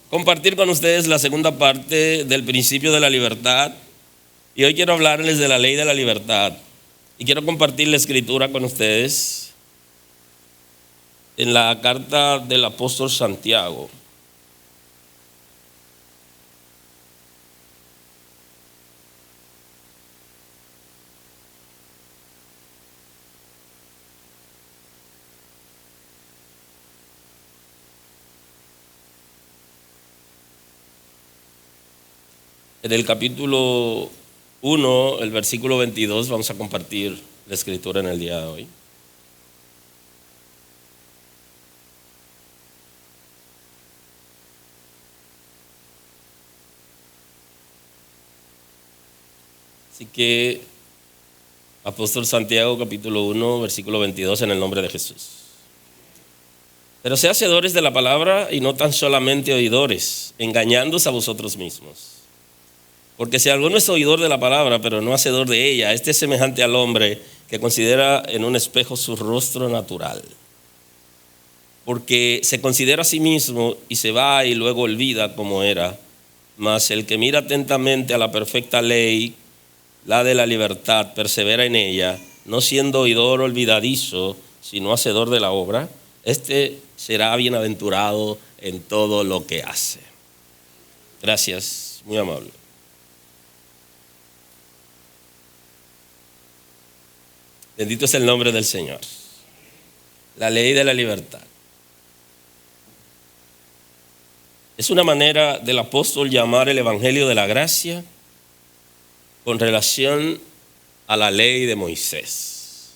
Compartir con ustedes la segunda parte del principio de la libertad. Y hoy quiero hablarles de la ley de la libertad. Y quiero compartir la escritura con ustedes en la carta del apóstol Santiago. En el capítulo 1, el versículo 22, vamos a compartir la escritura en el día de hoy. Así que, apóstol Santiago, capítulo 1, versículo 22, en el nombre de Jesús. Pero sé hacedores de la palabra y no tan solamente oidores, engañándose a vosotros mismos. Porque si alguno es oidor de la palabra, pero no hacedor de ella, este es semejante al hombre que considera en un espejo su rostro natural. Porque se considera a sí mismo y se va y luego olvida cómo era. Mas el que mira atentamente a la perfecta ley, la de la libertad, persevera en ella, no siendo oidor olvidadizo, sino hacedor de la obra, este será bienaventurado en todo lo que hace. Gracias, muy amable. Bendito es el nombre del Señor. La ley de la libertad. Es una manera del apóstol llamar el evangelio de la gracia con relación a la ley de Moisés.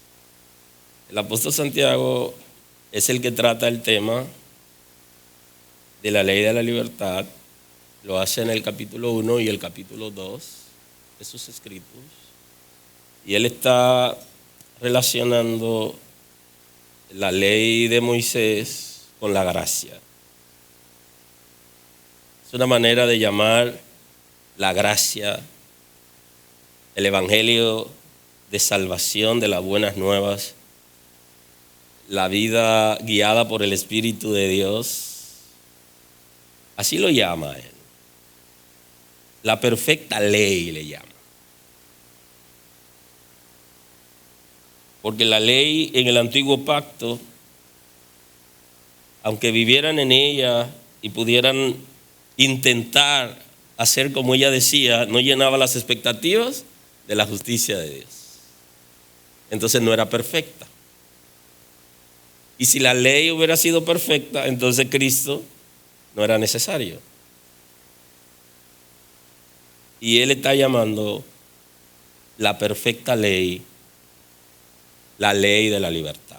El apóstol Santiago es el que trata el tema de la ley de la libertad. Lo hace en el capítulo 1 y el capítulo 2 de sus escritos. Y él está relacionando la ley de Moisés con la gracia. Es una manera de llamar la gracia, el evangelio de salvación, de las buenas nuevas, la vida guiada por el Espíritu de Dios. Así lo llama él. La perfecta ley le llama. Porque la ley en el antiguo pacto, aunque vivieran en ella y pudieran intentar hacer como ella decía, no llenaba las expectativas de la justicia de Dios. Entonces no era perfecta. Y si la ley hubiera sido perfecta, entonces Cristo no era necesario. Y él está llamando la perfecta ley, la ley de la libertad,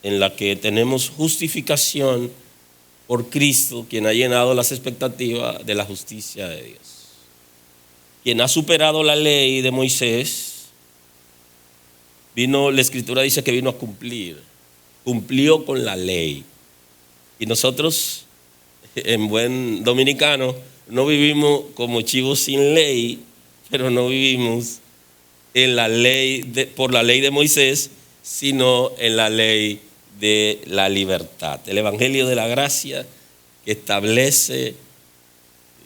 en la que tenemos justificación por Cristo, quien ha llenado las expectativas de la justicia de Dios. Quien ha superado la ley de Moisés, la Escritura dice que vino a cumplió con la ley. Y nosotros, en buen dominicano, no vivimos como chivos sin ley, pero no vivimos en la ley por la ley de Moisés, sino en la ley de la libertad. El evangelio de la gracia que establece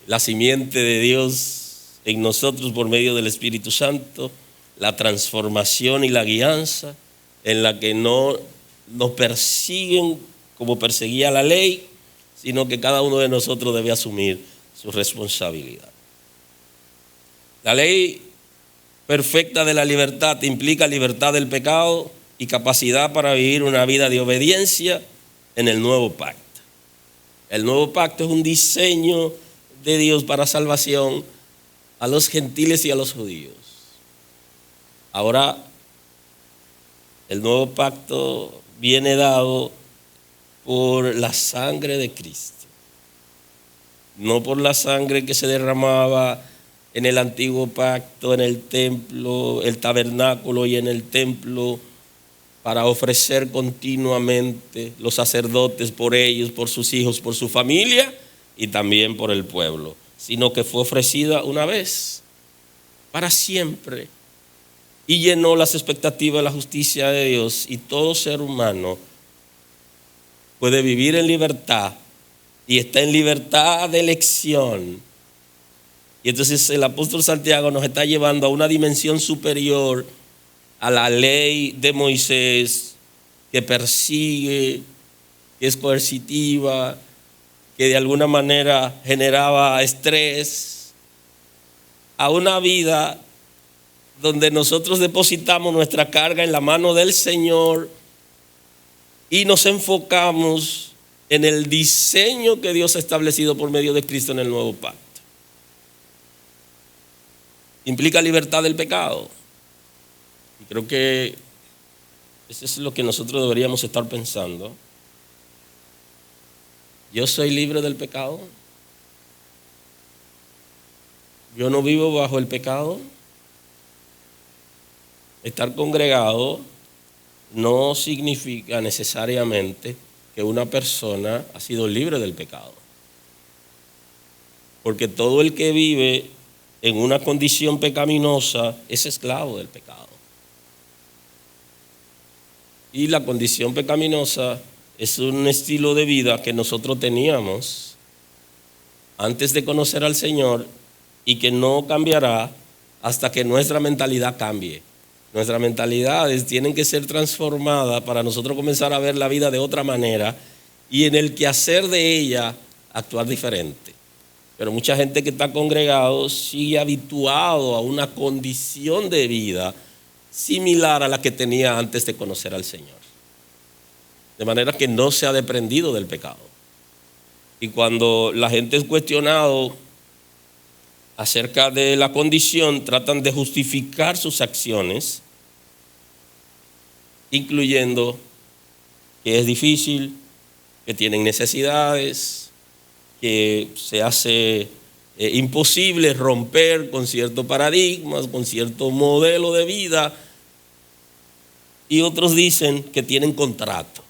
la simiente de Dios en nosotros por medio del Espíritu Santo, la transformación y la guianza en la que no nos persiguen como perseguía la ley, sino que cada uno de nosotros debe asumir su responsabilidad. La ley perfecta de la libertad implica libertad del pecado y capacidad para vivir una vida de obediencia en el nuevo pacto. El nuevo pacto es un diseño de Dios para salvación a los gentiles y a los judíos. Ahora, el nuevo pacto viene dado por la sangre de Cristo, no por la sangre que se derramaba en el antiguo pacto, en el templo, el tabernáculo y en el templo, para ofrecer continuamente los sacerdotes por ellos, por sus hijos, por su familia y también por el pueblo, sino que fue ofrecida una vez, para siempre, y llenó las expectativas de la justicia de Dios, y todo ser humano puede vivir en libertad y está en libertad de elección. Y entonces el apóstol Santiago nos está llevando a una dimensión superior a la ley de Moisés, que persigue, que es coercitiva, que de alguna manera generaba estrés, a una vida donde nosotros depositamos nuestra carga en la mano del Señor y nos enfocamos en el diseño que Dios ha establecido por medio de Cristo en el nuevo pacto. Implica libertad del pecado. Y creo que eso es lo que nosotros deberíamos estar pensando. Yo soy libre del pecado. Yo no vivo bajo el pecado. Estar congregado no significa necesariamente que una persona ha sido libre del pecado. Porque todo el que vive en una condición pecaminosa es esclavo del pecado. Y la condición pecaminosa es un estilo de vida que nosotros teníamos antes de conocer al Señor y que no cambiará hasta que nuestra mentalidad cambie. Nuestras mentalidades tienen que ser transformadas para nosotros comenzar a ver la vida de otra manera y en el quehacer de ella actuar diferente. Pero mucha gente que está congregado sigue habituado a una condición de vida similar a la que tenía antes de conocer al Señor. De manera que no se ha desprendido del pecado. Y cuando la gente es cuestionado acerca de la condición, tratan de justificar sus acciones, incluyendo que es difícil, que tienen necesidades, que se hace imposible romper con ciertos paradigmas, con cierto modelo de vida, y otros dicen que tienen contrato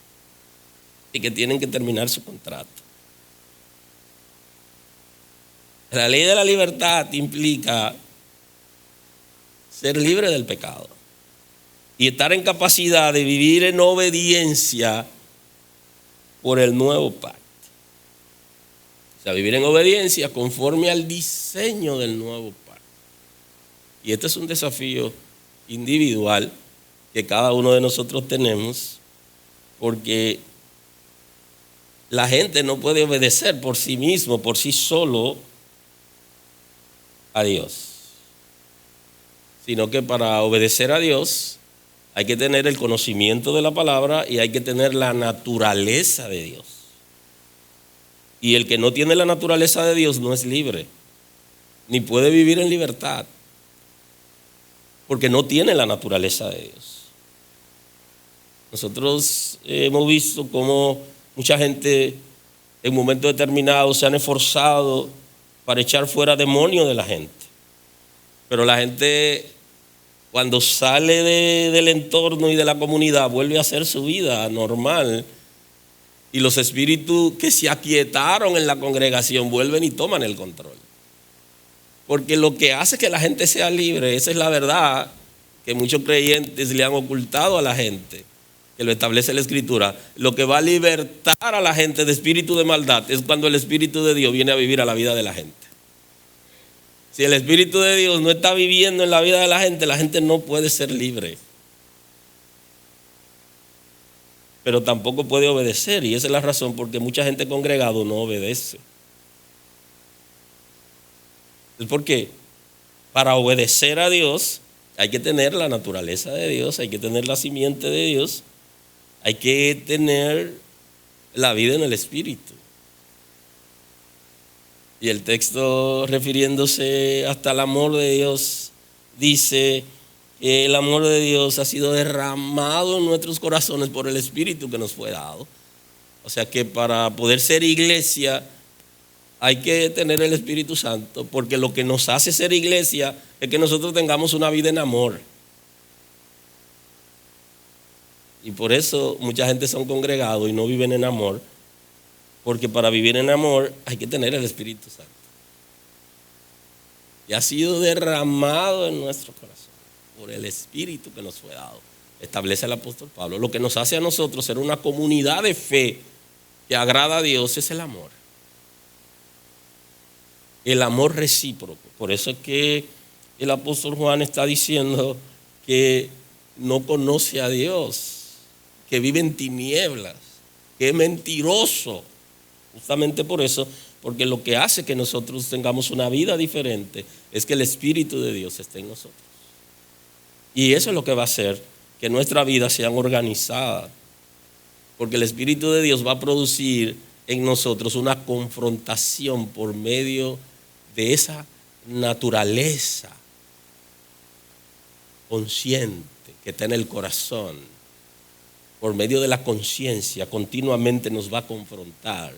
y que tienen que terminar su contrato. La ley de la libertad implica ser libre del pecado y estar en capacidad de vivir en obediencia por el nuevo pacto. O sea, vivir en obediencia conforme al diseño del nuevo pacto. Y este es un desafío individual que cada uno de nosotros tenemos, porque la gente no puede obedecer por sí mismo, por sí solo a Dios, sino que para obedecer a Dios hay que tener el conocimiento de la palabra y hay que tener la naturaleza de Dios. Y el que no tiene la naturaleza de Dios no es libre, ni puede vivir en libertad, porque no tiene la naturaleza de Dios. Nosotros hemos visto cómo mucha gente en momentos determinados se han esforzado para echar fuera demonios de la gente. Pero la gente, cuando sale del entorno y de la comunidad, vuelve a hacer su vida normal. Y los espíritus que se aquietaron en la congregación vuelven y toman el control. Porque lo que hace que la gente sea libre, esa es la verdad que muchos creyentes le han ocultado a la gente, que lo establece la Escritura. Lo que va a libertar a la gente de espíritu de maldad es cuando el Espíritu de Dios viene a vivir a la vida de la gente. Si el Espíritu de Dios no está viviendo en la vida de la gente no puede ser libre. Pero tampoco puede obedecer, y esa es la razón porque mucha gente congregado no obedece. ¿Por qué? Para obedecer a Dios hay que tener la naturaleza de Dios, hay que tener la simiente de Dios, hay que tener la vida en el Espíritu. Y el texto, refiriéndose hasta el amor de Dios, dice que el amor de Dios ha sido derramado en nuestros corazones por el Espíritu que nos fue dado. O sea que para poder ser iglesia hay que tener el Espíritu Santo, porque lo que nos hace ser iglesia es que nosotros tengamos una vida en amor. Y por eso mucha gente son congregados y no viven en amor, porque para vivir en amor hay que tener el Espíritu Santo. Y ha sido derramado en nuestro corazón por el Espíritu que nos fue dado. Establece el apóstol Pablo. Lo que nos hace a nosotros ser una comunidad de fe que agrada a Dios es el amor. el amor recíproco. Por eso es que el apóstol Juan está diciendo que no conoce a Dios, que vive en tinieblas, que es mentiroso. Justamente por eso, porque lo que hace que nosotros tengamos una vida diferente es que el Espíritu de Dios esté en nosotros. Y eso es lo que va a hacer que nuestra vida sea organizada, porque el Espíritu de Dios va a producir en nosotros una confrontación por medio de esa naturaleza consciente que está en el corazón. Por medio de la conciencia continuamente nos va a confrontar.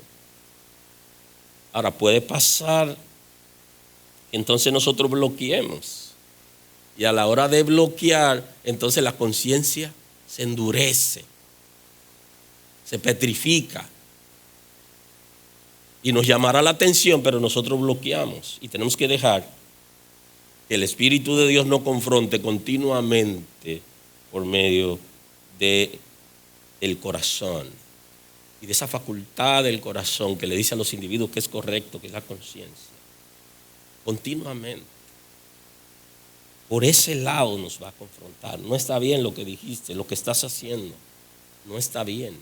Ahora puede pasar que entonces nosotros bloqueemos, y a la hora de bloquear entonces la conciencia se endurece, se petrifica y nos llamará la atención, pero nosotros bloqueamos y tenemos que dejar que el Espíritu de Dios nos confronte continuamente por medio del corazón y de esa facultad del corazón que le dice a los individuos que es correcto, que es la conciencia. Continuamente. Por ese lado nos va a confrontar. No está bien lo que dijiste, lo que estás haciendo. No está bien.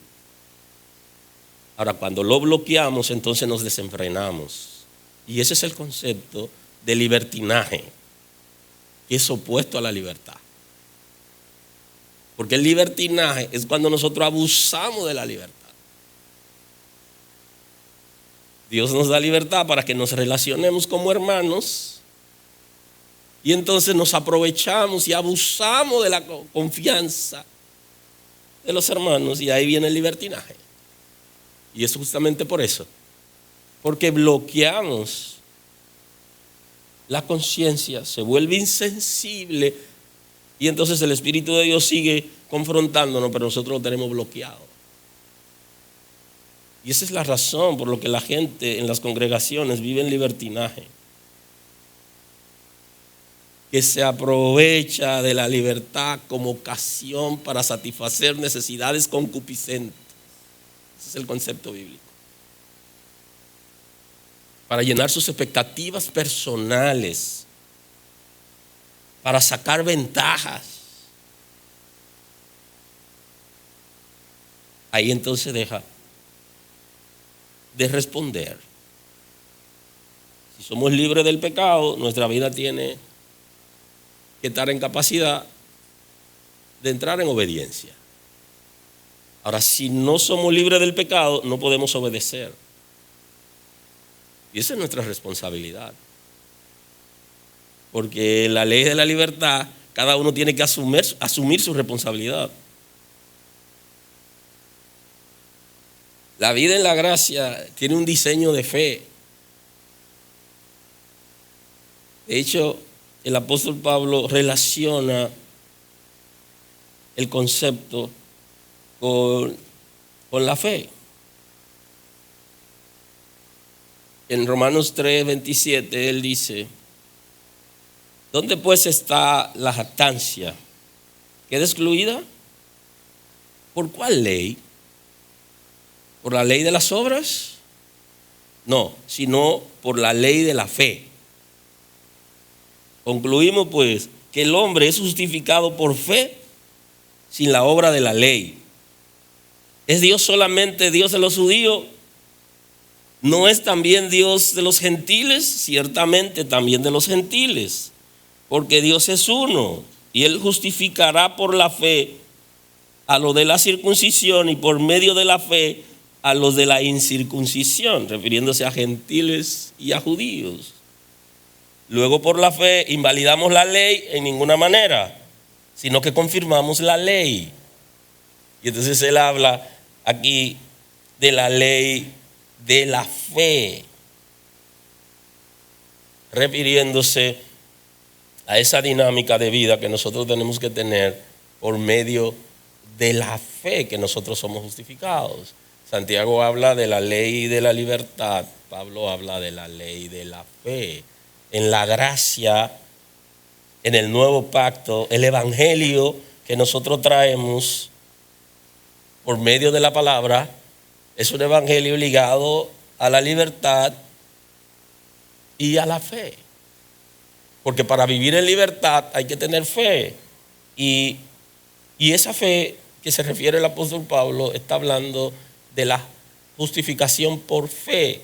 Ahora, cuando lo bloqueamos, entonces nos desenfrenamos. Y ese es el concepto de libertinaje, que es opuesto a la libertad. Porque el libertinaje es cuando nosotros abusamos de la libertad. Dios nos da libertad para que nos relacionemos como hermanos, y entonces nos aprovechamos y abusamos de la confianza de los hermanos, y ahí viene el libertinaje. Y es justamente por eso, porque bloqueamos la conciencia, se vuelve insensible, y entonces el Espíritu de Dios sigue confrontándonos, pero nosotros lo tenemos bloqueado. Y esa es la razón por la que la gente en las congregaciones vive en libertinaje, que se aprovecha de la libertad como ocasión para satisfacer necesidades concupiscentes. Ese es el concepto bíblico. Para llenar sus expectativas personales, para sacar ventajas. Ahí entonces deja de responder. Si somos libres del pecado, nuestra vida tiene que estar en capacidad de entrar en obediencia. Ahora, si no somos libres del pecado, no podemos obedecer. Y esa es nuestra responsabilidad. Porque la ley de la libertad, cada uno tiene que asumir su responsabilidad. La vida en la gracia tiene un diseño de fe. De hecho, el apóstol Pablo relaciona el concepto con la fe. En Romanos 3:27 él dice: ¿dónde pues está la jactancia? ¿Queda excluida? ¿Por cuál ley? ¿Por la ley de las obras? No, sino por la ley de la fe. Concluimos pues que el hombre es justificado por fe sin la obra de la ley. ¿Es Dios solamente Dios de los judíos? ¿No es también Dios de los gentiles? Ciertamente también de los gentiles, porque Dios es uno y Él justificará por la fe a los de la circuncisión y por medio de la fe a los de la incircuncisión, refiriéndose a gentiles y a judíos. Luego, por la fe invalidamos la ley en ninguna manera, sino que confirmamos la ley. Y entonces él habla aquí de la ley de la fe, refiriéndose a esa dinámica de vida que nosotros tenemos que tener por medio de la fe que nosotros somos justificados. Santiago habla de la ley de la libertad, Pablo habla de la ley de la fe. En la gracia, en el nuevo pacto, el evangelio que nosotros traemos por medio de la palabra es un evangelio ligado a la libertad y a la fe. Porque para vivir en libertad hay que tener fe. Y esa fe que se refiere el apóstol Pablo está hablando de la justificación por fe,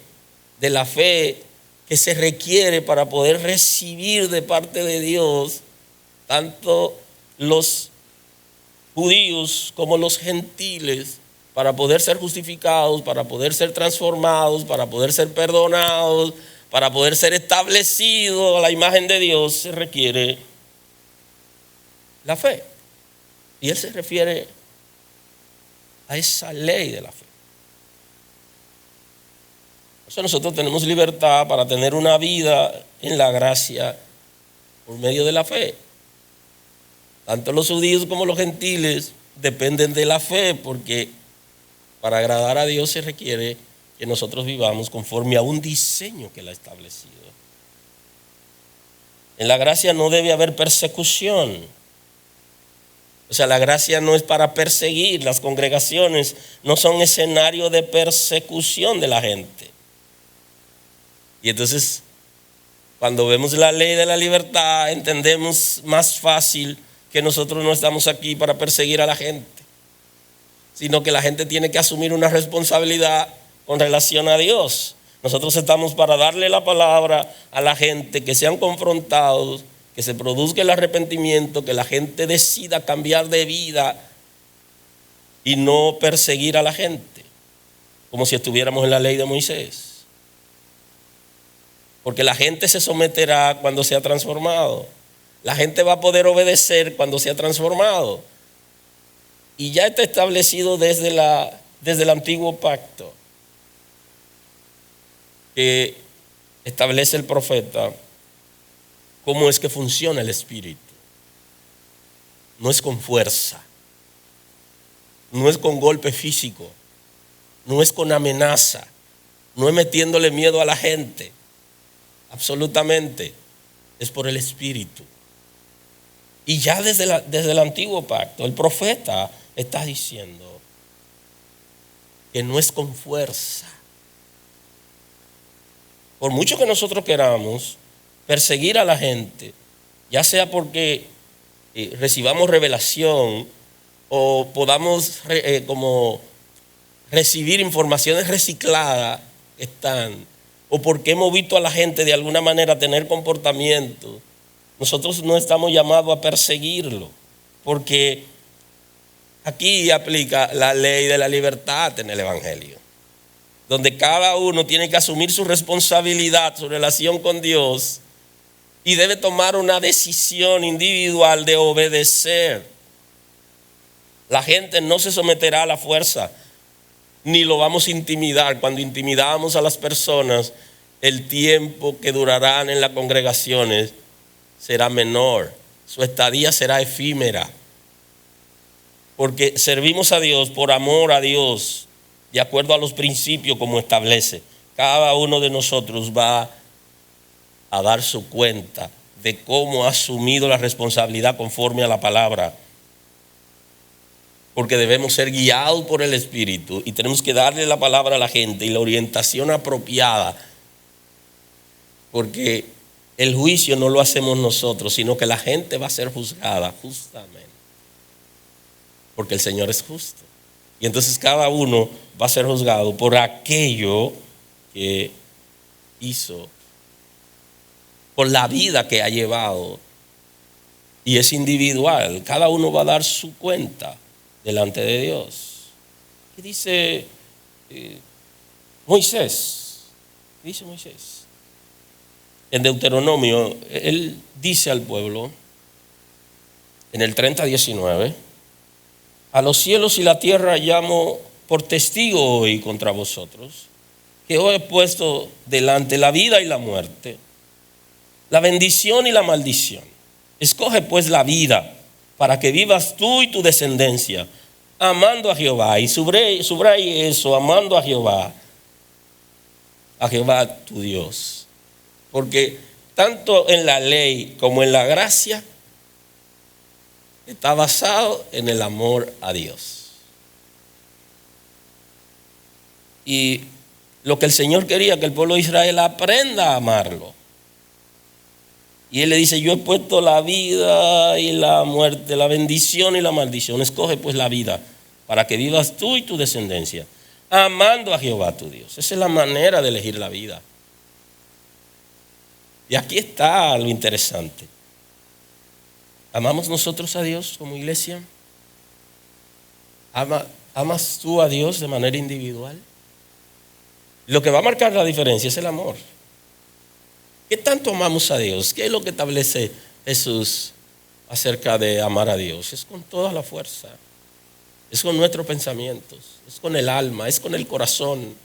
de la fe que se requiere para poder recibir de parte de Dios tanto los judíos como los gentiles, para poder ser justificados, para poder ser transformados, para poder ser perdonados, para poder ser establecidos a la imagen de Dios, se requiere la fe. Y él se refiere a esa ley de la fe. Por eso nosotros tenemos libertad para tener una vida en la gracia por medio de la fe. Tanto los judíos como los gentiles dependen de la fe, porque para agradar a Dios se requiere que nosotros vivamos conforme a un diseño que Él ha establecido. En la gracia no debe haber persecución. O sea, la gracia no es para perseguir. Las congregaciones no son escenario de persecución de la gente. Y entonces, cuando vemos la ley de la libertad, entendemos más fácil que nosotros no estamos aquí para perseguir a la gente, sino que la gente tiene que asumir una responsabilidad con relación a Dios. Nosotros estamos para darle la palabra a la gente, que sean confrontados, que se produzca el arrepentimiento, que la gente decida cambiar de vida y no perseguir a la gente, como si estuviéramos en la ley de Moisés. Porque la gente se someterá cuando sea transformado. La gente va a poder obedecer cuando sea transformado. Y ya está establecido desde el antiguo pacto que establece el profeta cómo es que funciona el Espíritu. No es con fuerza, no es con golpe físico, no es con amenaza, no es metiéndole miedo a la gente. Absolutamente, es por el Espíritu. Y ya desde el antiguo pacto, el profeta está diciendo que no es con fuerza. Por mucho que nosotros queramos perseguir a la gente, ya sea porque recibamos revelación o podamos como recibir informaciones recicladas que están, o porque hemos visto a la gente de alguna manera tener comportamiento, nosotros no estamos llamados a perseguirlo, porque aquí aplica la ley de la libertad en el Evangelio, donde cada uno tiene que asumir su responsabilidad, su relación con Dios, y debe tomar una decisión individual de obedecer. La gente no se someterá a la fuerza, ni lo vamos a intimidar. Cuando intimidamos a las personas, el tiempo que durarán en las congregaciones será menor, su estadía será efímera, porque servimos a Dios por amor a Dios, de acuerdo a los principios como establece. Cada uno de nosotros va a dar su cuenta de cómo ha asumido la responsabilidad conforme a la palabra, porque debemos ser guiados por el Espíritu y tenemos que darle la palabra a la gente y la orientación apropiada, porque el juicio no lo hacemos nosotros, sino que la gente va a ser juzgada justamente, porque el Señor es justo. Y entonces cada uno va a ser juzgado por aquello que hizo, por la vida que ha llevado. Y es individual, cada uno va a dar su cuenta delante de Dios. ¿Qué dice Moisés? ¿Qué dice Moisés? En Deuteronomio, él dice al pueblo, en el 30:19, a los cielos y la tierra llamo por testigo hoy contra vosotros, que hoy he puesto delante la vida y la muerte, la bendición y la maldición. Escoge pues la vida, para que vivas tú y tu descendencia, amando a Jehová. Y subraye eso, amando a Jehová tu Dios. Porque tanto en la ley como en la gracia está basado en el amor a Dios. Y lo que el Señor quería que el pueblo de Israel aprenda a amarlo. Y él le dice, yo he puesto la vida y la muerte, la bendición y la maldición. Escoge pues la vida para que vivas tú y tu descendencia, amando a Jehová tu Dios. Esa es la manera de elegir la vida. Y aquí está lo interesante. ¿Amamos nosotros a Dios como iglesia? ¿Amas tú a Dios de manera individual? Lo que va a marcar la diferencia es el amor. ¿Qué tanto amamos a Dios? ¿Qué es lo que establece Jesús acerca de amar a Dios? Es con toda la fuerza, es con nuestros pensamientos, es con el alma, es con el corazón,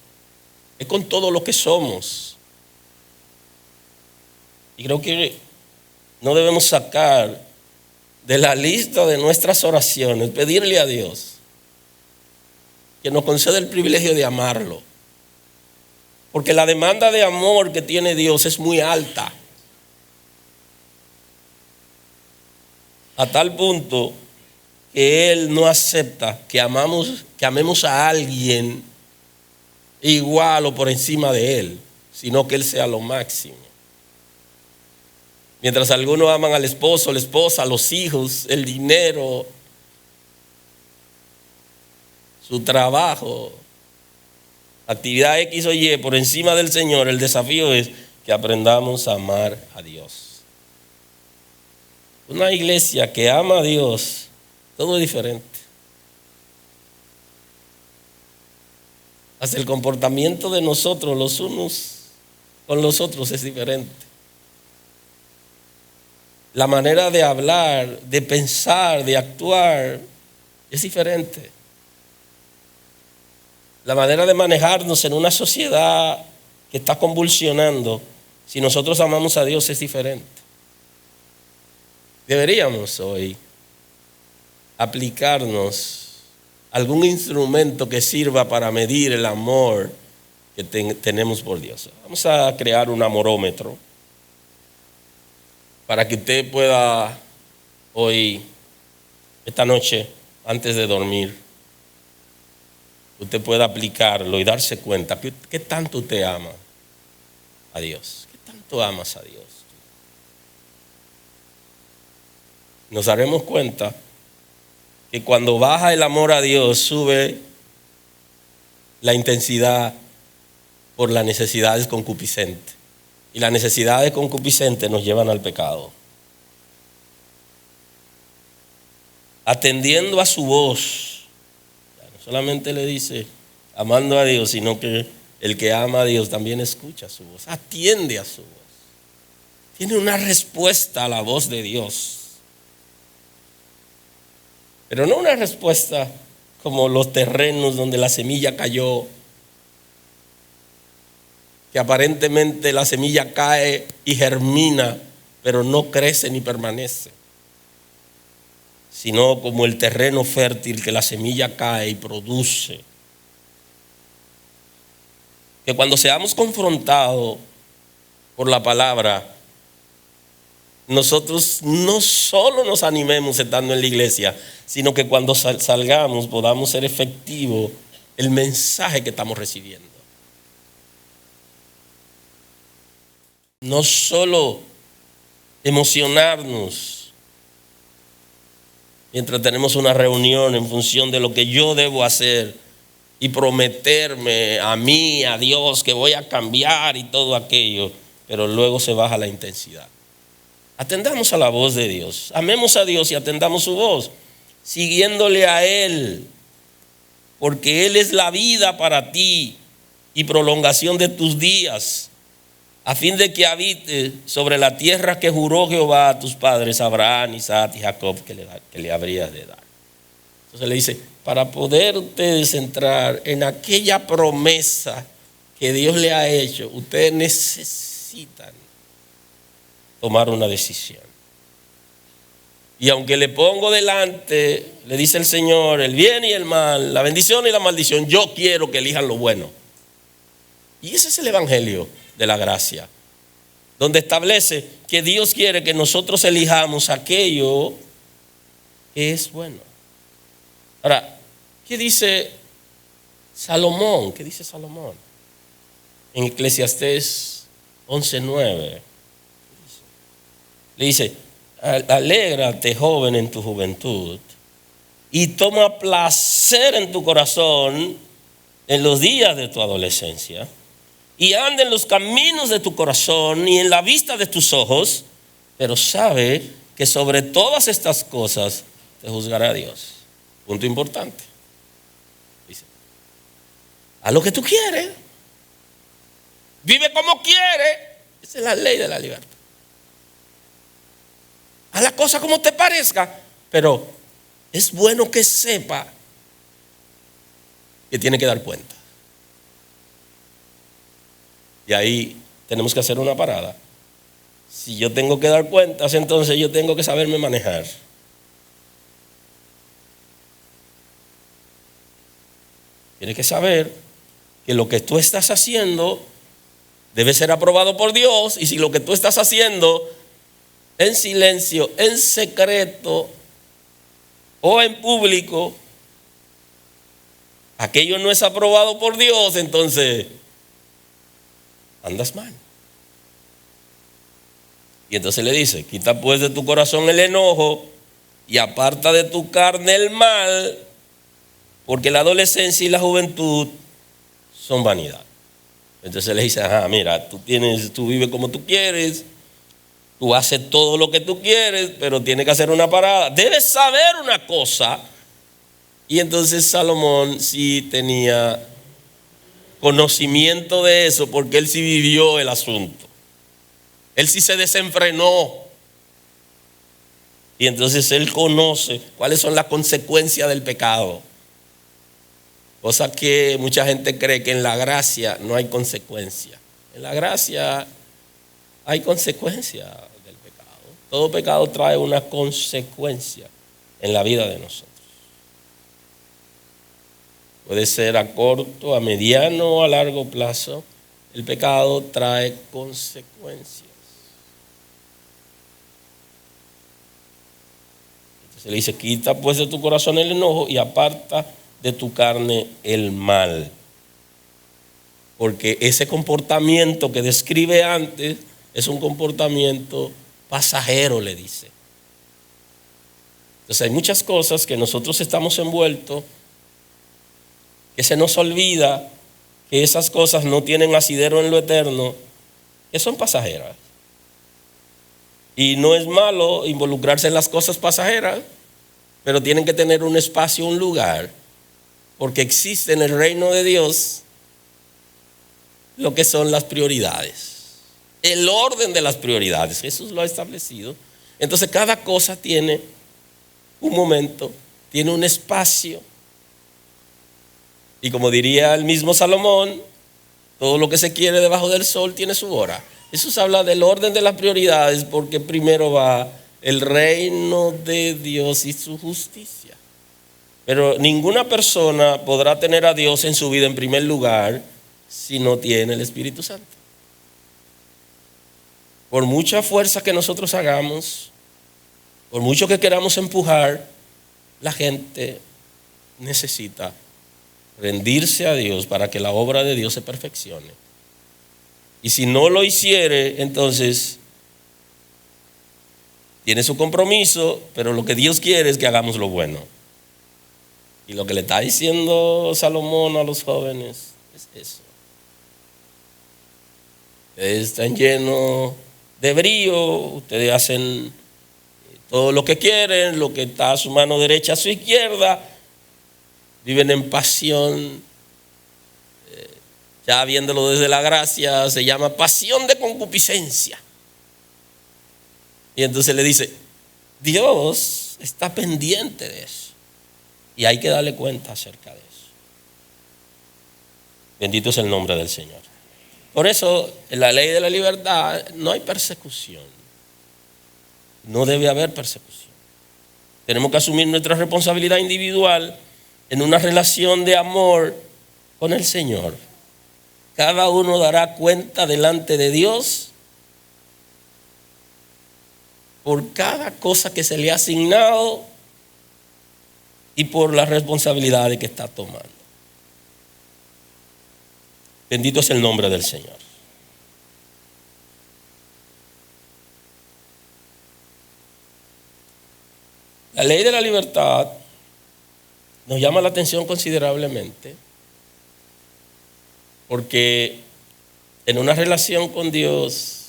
es con todo lo que somos. Y creo que no debemos sacar de la lista de nuestras oraciones, pedirle a Dios que nos conceda el privilegio de amarlo. Porque la demanda de amor que tiene Dios es muy alta. A tal punto que Él no acepta que amemos a alguien igual o por encima de Él, sino que Él sea lo máximo. Mientras algunos aman al esposo, la esposa, a los hijos, el dinero, su trabajo, actividad X o Y por encima del Señor, el desafío es que aprendamos a amar a Dios. Una iglesia que ama a Dios, todo es diferente. Hasta el comportamiento de nosotros los unos con los otros es diferente. La manera de hablar, de pensar, de actuar es diferente. La manera de manejarnos en una sociedad que está convulsionando, si nosotros amamos a Dios, es diferente. Deberíamos hoy aplicarnos algún instrumento que sirva para medir el amor que tenemos por Dios. Vamos a crear un amorómetro para que usted pueda hoy, esta noche, antes de dormir, usted pueda aplicarlo y darse cuenta qué tanto usted ama a Dios. ¿Qué tanto amas a Dios? Nos daremos cuenta que cuando baja el amor a Dios, sube la intensidad por las necesidades concupiscentes. Y las necesidades concupiscentes nos llevan al pecado. Atendiendo a su voz, no solamente le dice amando a Dios, sino que el que ama a Dios también escucha su voz, atiende a su voz. Tiene una respuesta a la voz de Dios. Pero no una respuesta como los terrenos donde la semilla cayó, que aparentemente la semilla cae y germina, pero no crece ni permanece, sino como el terreno fértil que la semilla cae y produce. Que cuando seamos confrontados por la palabra, nosotros no solo nos animemos estando en la iglesia, sino que cuando salgamos podamos ser efectivos el mensaje que estamos recibiendo. No solo emocionarnos mientras tenemos una reunión en función de lo que yo debo hacer y prometerme a mí, a Dios, que voy a cambiar y todo aquello, pero luego se baja la intensidad. Atendamos a la voz de Dios, amemos a Dios y atendamos su voz, siguiéndole a Él, porque Él es la vida para ti y prolongación de tus días, a fin de que habite sobre la tierra que juró Jehová a tus padres, Abraham, Isaac y Jacob, que le habrías de dar. Entonces le dice, para poder ustedes entrar en aquella promesa que Dios le ha hecho, ustedes necesitan tomar una decisión. Y aunque le pongo delante, le dice el Señor, el bien y el mal, la bendición y la maldición, yo quiero que elijan lo bueno. Y ese es el evangelio de la gracia, donde establece que Dios quiere que nosotros elijamos aquello que es bueno. Ahora, ¿qué dice Salomón? ¿Qué dice Salomón? En Eclesiastés 11:9. Le dice, alégrate, joven, en tu juventud, y toma placer en tu corazón en los días de tu adolescencia, y anda en los caminos de tu corazón y en la vista de tus ojos, pero sabe que sobre todas estas cosas te juzgará Dios. Punto importante. Dice, haz lo que tú quieres, vive como quieres. Esa es la ley de la libertad. Haz la cosa como te parezca, pero es bueno que sepa que tiene que dar cuenta. Y ahí tenemos que hacer una parada. Si yo tengo que dar cuentas, entonces yo tengo que saberme manejar. Tienes que saber que lo que tú estás haciendo debe ser aprobado por Dios, y si lo que tú estás haciendo en silencio, en secreto o en público, aquello no es aprobado por Dios, entonces andas mal. Y entonces le dice, quita pues de tu corazón el enojo y aparta de tu carne el mal, porque la adolescencia y la juventud son vanidad. Entonces le dice, mira, tú vives como tú quieres, tú haces todo lo que tú quieres, pero tienes que hacer una parada. Debes saber una cosa. Y entonces Salomón sí tenía conocimiento de eso, porque él sí vivió el asunto. Él sí se desenfrenó. Y entonces él conoce cuáles son las consecuencias del pecado. Cosa que mucha gente cree que en la gracia no hay consecuencia. En la gracia hay consecuencia del pecado. Todo pecado trae una consecuencia en la vida de nosotros. Puede ser a corto, a mediano o a largo plazo. El pecado trae consecuencias. Entonces le dice, quita pues de tu corazón el enojo y aparta de tu carne el mal. Porque ese comportamiento que describe antes es un comportamiento pasajero, le dice. Entonces hay muchas cosas que nosotros estamos envueltos, que se nos olvida que esas cosas no tienen asidero en lo eterno, que son pasajeras. Y no es malo involucrarse en las cosas pasajeras, pero tienen que tener un espacio, un lugar, porque existe en el reino de Dios lo que son las prioridades, el orden de las prioridades. Jesús lo ha establecido. Entonces cada cosa tiene un momento, tiene un espacio. Y como diría el mismo Salomón, todo lo que se quiere debajo del sol tiene su hora. Jesús habla del orden de las prioridades, porque primero va el reino de Dios y su justicia. Pero ninguna persona podrá tener a Dios en su vida en primer lugar si no tiene el Espíritu Santo. Por mucha fuerza que nosotros hagamos, por mucho que queramos empujar, la gente necesita rendirse a Dios para que la obra de Dios se perfeccione. Y si no lo hiciere, entonces tiene su compromiso, pero lo que Dios quiere es que hagamos lo bueno. Y lo que le está diciendo Salomón a los jóvenes es eso. Ustedes están llenos de brío, ustedes hacen todo lo que quieren, lo que está a su mano derecha, a su izquierda, viven en pasión. Ya viéndolo desde la gracia, se llama pasión de concupiscencia. Y entonces le dice, Dios está pendiente de eso. Y hay que darle cuenta acerca de eso. Bendito es el nombre del Señor. Por eso, en la ley de la libertad no hay persecución. No debe haber persecución. Tenemos que asumir nuestra responsabilidad individual en una relación de amor con el Señor. Cada uno dará cuenta delante de Dios por cada cosa que se le ha asignado y por las responsabilidades que está tomando. Bendito es el nombre del Señor. La ley de la libertad nos llama la atención considerablemente porque en una relación con Dios,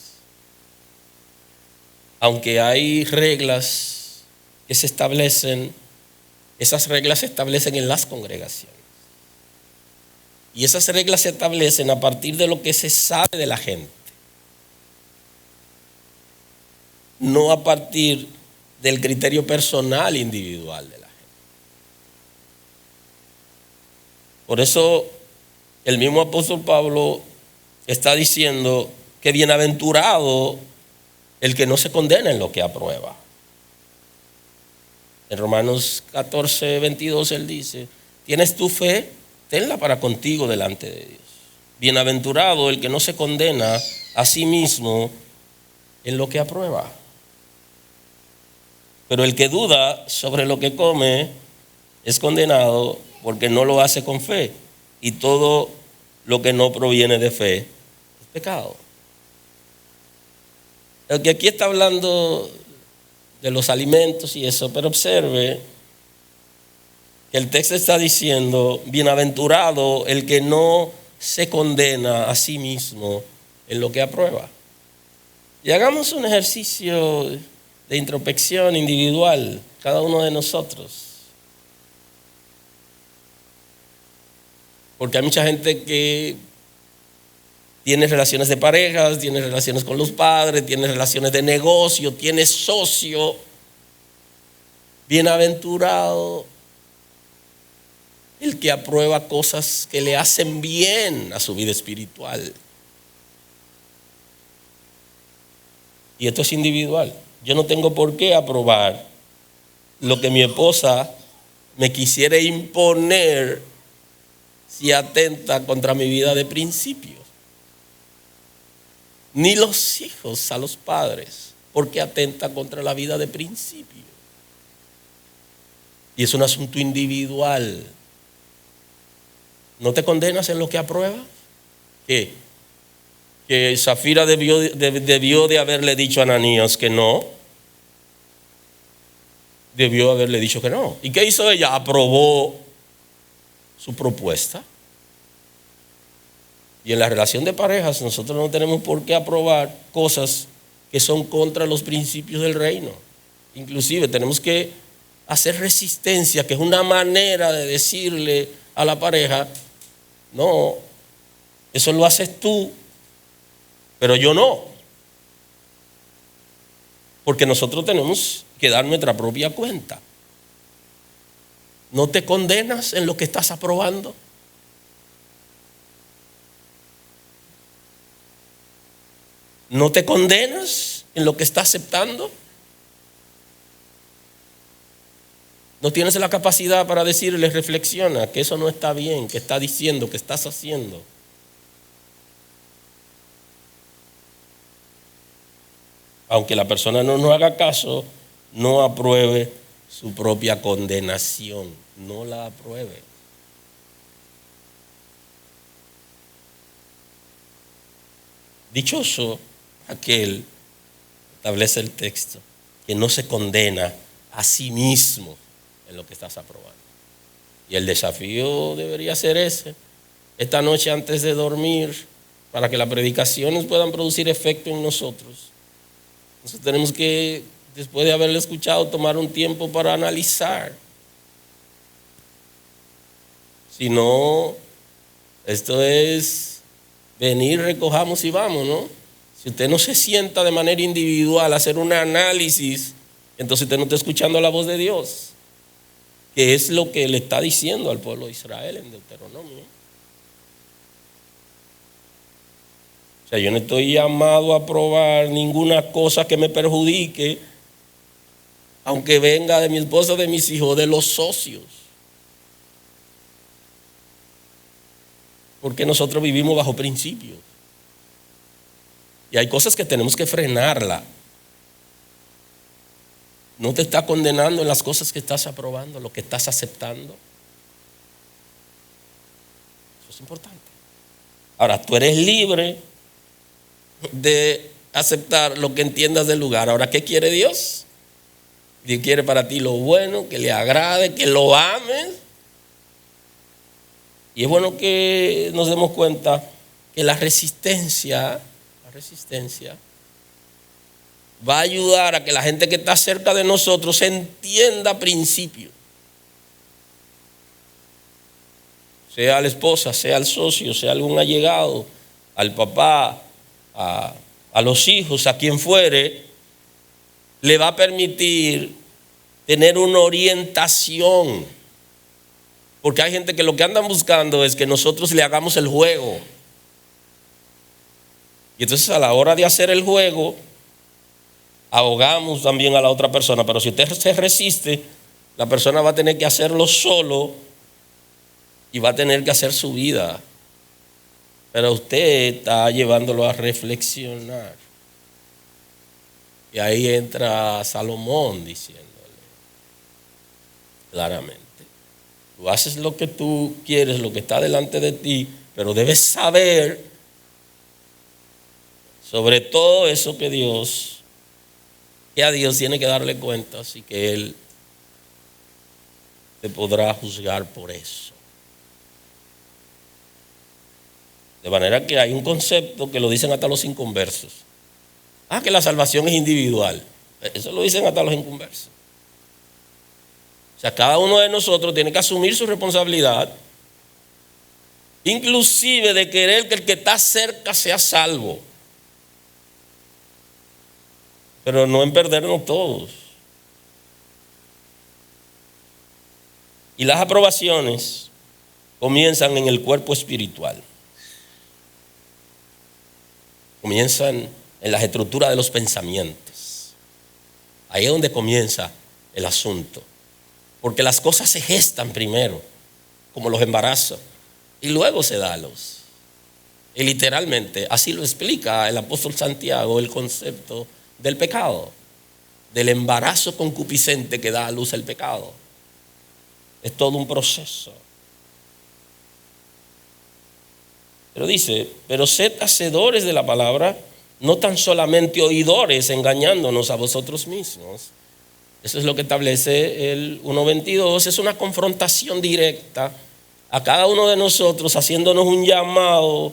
aunque hay reglas que se establecen, esas reglas se establecen en las congregaciones. Y esas reglas se establecen a partir de lo que se sabe de la gente, no a partir del criterio personal individual de la gente. Por eso el mismo apóstol Pablo está diciendo que bienaventurado el que no se condena en lo que aprueba. En Romanos 14, 22 él dice: ¿tienes tu fe? Tenla para contigo delante de Dios. Bienaventurado el que no se condena a sí mismo en lo que aprueba. Pero el que duda sobre lo que come es condenado porque no lo hace con fe. Y todo lo que no proviene de fe es pecado. El que aquí está hablando de los alimentos y eso, pero observe que el texto está diciendo: bienaventurado el que no se condena a sí mismo en lo que aprueba. Y hagamos un ejercicio de introspección individual, cada uno de nosotros. Porque hay mucha gente que tiene relaciones de parejas, tiene relaciones con los padres, tiene relaciones de negocio, tiene socio. Bienaventurado el que aprueba cosas que le hacen bien a su vida espiritual. Y esto es individual. Yo no tengo por qué aprobar lo que mi esposa me quisiera imponer si atenta contra mi vida de principios. Ni los hijos a los padres, porque atenta contra la vida de principios. Y es un asunto individual. ¿No te condenas en lo que apruebas? ¿Qué? Que Zafira debió de haberle dicho a Ananías que no. Debió haberle dicho que no. ¿Y qué hizo ella? Aprobó su propuesta. Y en la relación de parejas nosotros no tenemos por qué aprobar cosas que son contra los principios del reino. Inclusive tenemos que hacer resistencia, que es una manera de decirle a la pareja: no, eso lo haces tú, pero yo no. Porque nosotros tenemos que dar nuestra propia cuenta. ¿No te condenas en lo que estás aprobando? ¿No te condenas en lo que estás aceptando? No tienes la capacidad para decirle: reflexiona, que eso no está bien, que está diciendo, que estás haciendo. Aunque la persona no nos haga caso, no apruebe su propia condenación, no la apruebe. Dichoso aquel, establece el texto, que no se condena a sí mismo en lo que estás aprobando. Y el desafío debería ser ese. Esta noche antes de dormir, para que las predicaciones puedan producir efecto en nosotros, nosotros tenemos que, después de haberle escuchado, tomar un tiempo para analizar. Si no, esto es venir, recojamos y vamos, ¿no? Si usted no se sienta de manera individual a hacer un análisis, entonces usted no está escuchando la voz de Dios, que es lo que le está diciendo al pueblo de Israel en Deuteronomio. O sea, yo no estoy llamado a probar ninguna cosa que me perjudique, aunque venga de mi esposa, de mis hijos, de los socios. Porque nosotros vivimos bajo principios. Y hay cosas que tenemos que frenarla. No te está condenando en las cosas que estás aprobando, lo que estás aceptando. Eso es importante. Ahora, tú eres libre de aceptar lo que entiendas del lugar. Ahora, ¿qué quiere Dios? Dios quiere para ti lo bueno, que le agrade, que lo ames. Y es bueno que nos demos cuenta que la resistencia va a ayudar a que la gente que está cerca de nosotros entienda principios. Sea la esposa, sea el socio, sea algún allegado, al papá, a los hijos, a quien fuere, le va a permitir tener una orientación. Porque hay gente que lo que andan buscando es que nosotros le hagamos el juego. Y entonces a la hora de hacer el juego, ahogamos también a la otra persona. Pero si usted se resiste, la persona va a tener que hacerlo solo y va a tener que hacer su vida. Pero usted está llevándolo a reflexionar. Y ahí entra Salomón diciéndole claramente: tú haces lo que tú quieres, lo que está delante de ti, pero debes saber sobre todo eso que a Dios tiene que darle cuentas y que Él te podrá juzgar por eso. De manera que hay un concepto que lo dicen hasta los inconversos. Que la salvación es individual. Eso lo dicen hasta los inconversos. O sea, cada uno de nosotros tiene que asumir su responsabilidad, inclusive de querer que el que está cerca sea salvo. Pero no en perdernos todos. Y las aprobaciones comienzan en el cuerpo espiritual. Comienzan en las estructuras de los pensamientos. Ahí es donde comienza el asunto. Porque las cosas se gestan primero, como los embarazos, y luego se da a luz. Y literalmente, así lo explica el apóstol Santiago, el concepto del pecado, del embarazo concupiscente que da a luz el pecado. Es todo un proceso. Pero dice: pero sed hacedores de la palabra, no tan solamente oidores, engañándonos a vosotros mismos. Eso es lo que establece el 1:22. Es una confrontación directa a cada uno de nosotros, haciéndonos un llamado,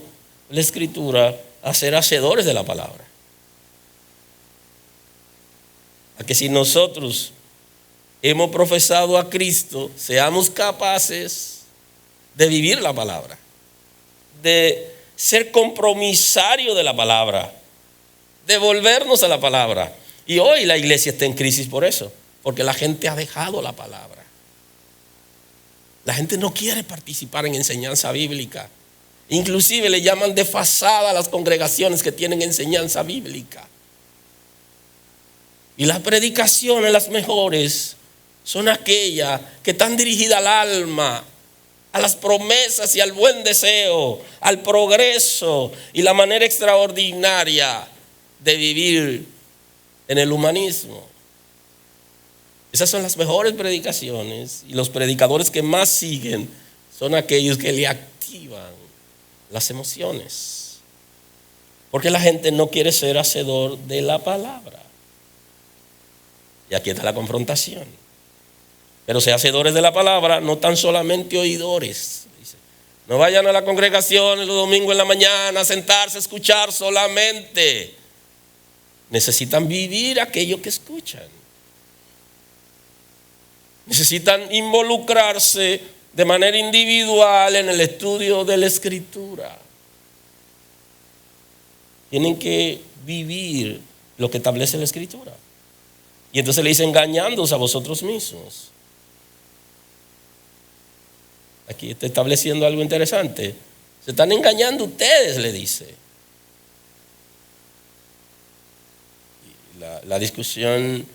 la Escritura, a ser hacedores de la palabra. A que si nosotros hemos profesado a Cristo, seamos capaces de vivir la palabra, de ser compromisario de la palabra, de volvernos a la palabra. Y hoy la iglesia está en crisis por eso, porque la gente ha dejado la palabra. La gente no quiere participar en enseñanza bíblica. Inclusive le llaman desfasada a las congregaciones que tienen enseñanza bíblica. Y las predicaciones, las mejores, son aquellas que están dirigidas al alma, a las promesas y al buen deseo, al progreso y la manera extraordinaria de vivir en el humanismo. Esas son las mejores predicaciones, y los predicadores que más siguen son aquellos que le activan las emociones, porque la gente no quiere ser hacedor de la palabra. Y aquí está la confrontación. Pero sean hacedores de la palabra, no tan solamente oidores. Dice: no vayan a la congregación los domingos en la mañana a sentarse a escuchar solamente. Necesitan vivir aquello que escuchan. Necesitan involucrarse de manera individual en el estudio de la Escritura. Tienen que vivir lo que establece la Escritura. Y entonces le dice: engañándoos a vosotros mismos. Aquí está estableciendo algo interesante. Se están engañando ustedes, le dice. La discusión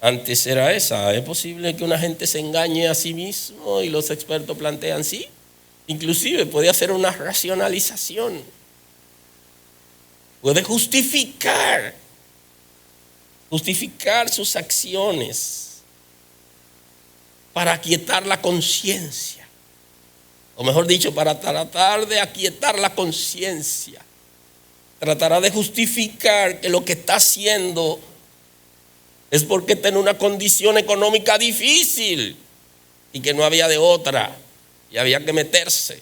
antes era esa: ¿es posible que una gente se engañe a sí mismo? Y los expertos plantean sí. Inclusive puede hacer una racionalización. Puede justificar sus acciones para aquietar la conciencia. O mejor dicho, para tratar de aquietar la conciencia. Tratará de justificar que lo que está haciendo es porque está en una condición económica difícil y que no había de otra y había que meterse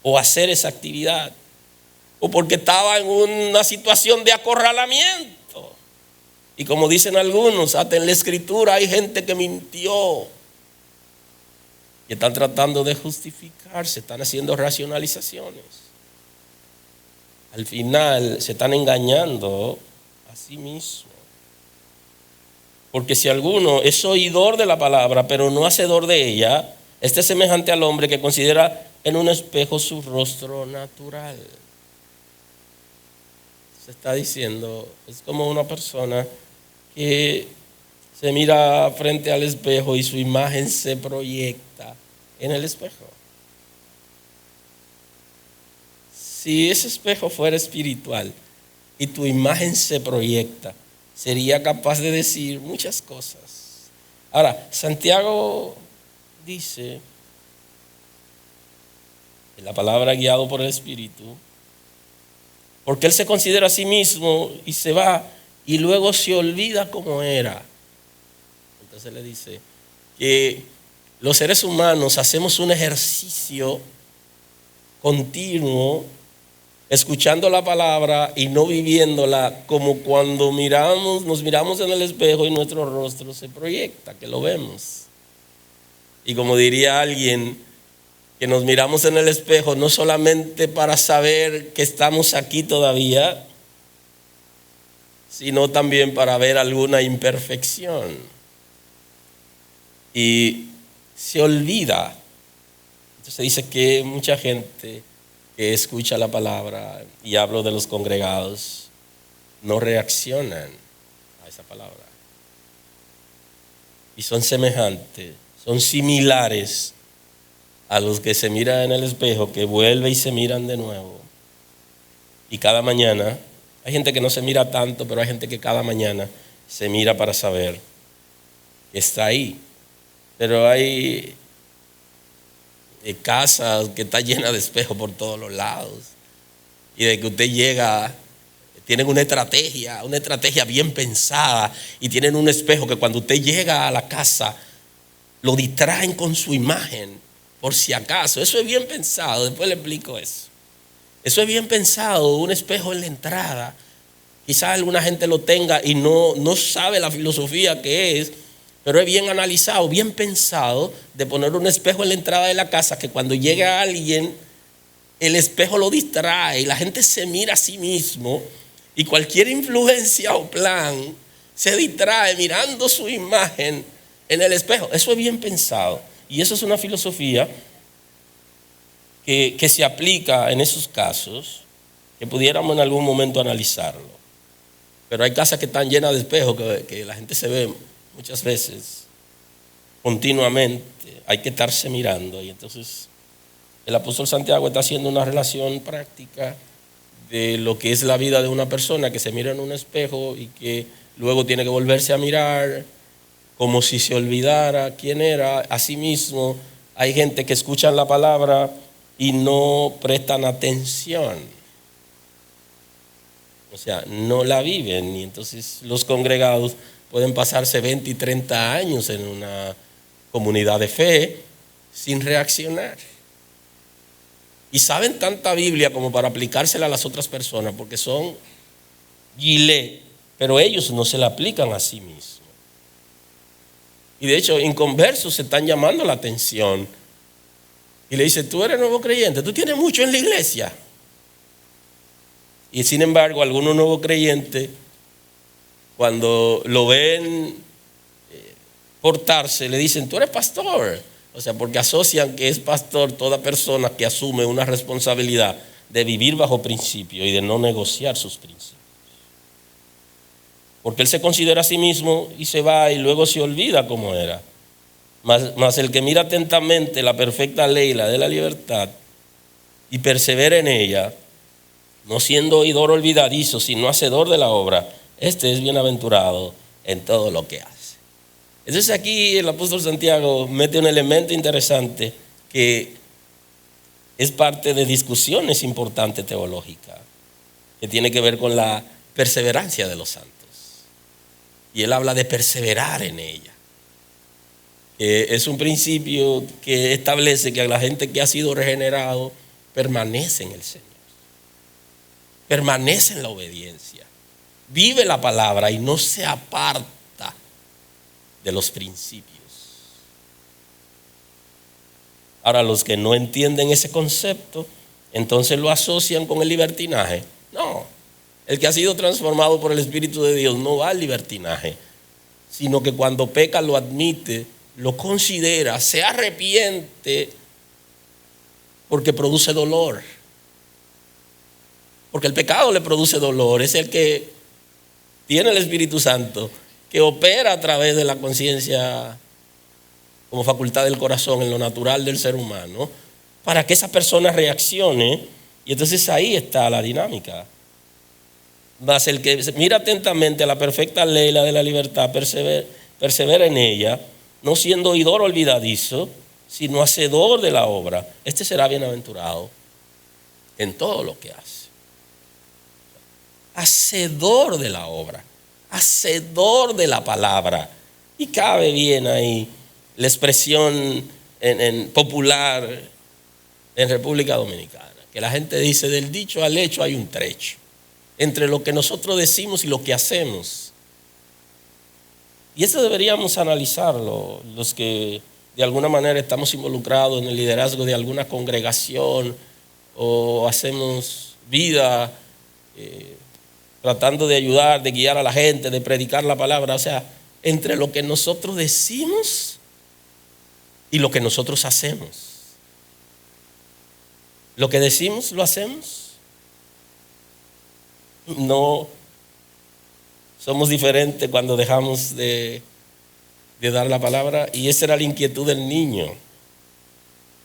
o hacer esa actividad, o porque estaba en una situación de acorralamiento. Y como dicen algunos, hasta en la escritura hay gente que mintió y están tratando de justificarse, están haciendo racionalizaciones. Al final se están engañando a sí mismos. Porque si alguno es oidor de la palabra, pero no hacedor de ella, este es semejante al hombre que considera en un espejo su rostro natural. Se está diciendo, es como una persona que se mira frente al espejo y su imagen se proyecta en el espejo. Si ese espejo fuera espiritual y tu imagen se proyecta, sería capaz de decir muchas cosas. Ahora, Santiago dice, en la palabra guiado por el Espíritu, porque él se considera a sí mismo y se va y luego se olvida cómo era. Entonces le dice que los seres humanos hacemos un ejercicio continuo escuchando la palabra y no viviéndola, como cuando nos miramos en el espejo y nuestro rostro se proyecta, que lo vemos. Y como diría alguien, que nos miramos en el espejo no solamente para saber que estamos aquí todavía, sino también para ver alguna imperfección. Y se olvida. Entonces dice que mucha gente que escucha la palabra, y hablo de los congregados, no reaccionan a esa palabra. Y son semejantes, son similares a los que se miran en el espejo, que vuelven y se miran de nuevo. Y cada mañana, hay gente que no se mira tanto, pero hay gente que cada mañana se mira para saber que está ahí. Pero hay casas que está llena de espejos por todos los lados. Y de que usted llega, tienen una estrategia bien pensada, y tienen un espejo que cuando usted llega a la casa, lo distraen con su imagen, por si acaso. Eso es bien pensado, después le explico eso. Eso es bien pensado, un espejo en la entrada. Quizás alguna gente lo tenga y no sabe la filosofía que es, pero es bien analizado, bien pensado, de poner un espejo en la entrada de la casa, que cuando llega alguien, el espejo lo distrae y la gente se mira a sí mismo, y cualquier influencia o plan se distrae mirando su imagen en el espejo. Eso es bien pensado, y eso es una filosofía que se aplica en esos casos, que pudiéramos en algún momento analizarlo. Pero hay casas que están llenas de espejos, que la gente se ve muchas veces, continuamente. Hay que estarse mirando. Y entonces el apóstol Santiago está haciendo una relación práctica de lo que es la vida de una persona que se mira en un espejo y que luego tiene que volverse a mirar como si se olvidara quién era. Asimismo, hay gente que escuchan la palabra y no prestan atención. O sea, no la viven. Y entonces los congregados pueden pasarse 20 y 30 años en una comunidad de fe sin reaccionar. Y saben tanta Biblia como para aplicársela a las otras personas, porque son gilé, pero ellos no se la aplican a sí mismos. Y de hecho, inconversos se están llamando la atención. Y le dice, tú eres nuevo creyente, tú tienes mucho en la iglesia. Y sin embargo, algunos nuevos creyentes, cuando lo ven portarse, le dicen, tú eres pastor. O sea, porque asocian que es pastor toda persona que asume una responsabilidad de vivir bajo principios y de no negociar sus principios. Porque él se considera a sí mismo y se va y luego se olvida cómo era. Mas el que mira atentamente la perfecta ley, la de la libertad, y persevera en ella, no siendo oidor olvidadizo, sino hacedor de la obra, este es bienaventurado en todo lo que hace. Entonces aquí el apóstol Santiago mete un elemento interesante que es parte de discusiones importantes teológicas, que tiene que ver con la perseverancia de los santos. Y él habla de perseverar en ella. Es un principio que establece que la gente que ha sido regenerado permanece en el Señor. Permanece en la obediencia. Vive la palabra y no se aparta de los principios. Ahora, los que no entienden ese concepto, entonces lo asocian con el libertinaje. No, el que ha sido transformado por el Espíritu de Dios no va al libertinaje, sino que cuando peca lo admite, lo considera, se arrepiente, porque produce dolor. Porque el pecado le produce dolor. Es el que tiene el Espíritu Santo, que opera a través de la conciencia como facultad del corazón en lo natural del ser humano, para que esa persona reaccione. Y entonces ahí está la dinámica. Mas el que mira atentamente a la perfecta ley, la de la libertad, persevera en ella, no siendo oidor olvidadizo, sino hacedor de la obra, este será bienaventurado en todo lo que hace. Hacedor de la obra, hacedor de la palabra. Y cabe bien ahí la expresión en popular en República Dominicana, que la gente dice: del dicho al hecho hay un trecho entre lo que nosotros decimos y lo que hacemos. Y eso deberíamos analizarlo, los que de alguna manera estamos involucrados en el liderazgo de alguna congregación o hacemos vida tratando de ayudar, de guiar a la gente, de predicar la palabra. O sea, entre lo que nosotros decimos y lo que nosotros hacemos. Lo que decimos, lo hacemos. No somos diferentes cuando dejamos de dar la palabra. Y esa era la inquietud del niño.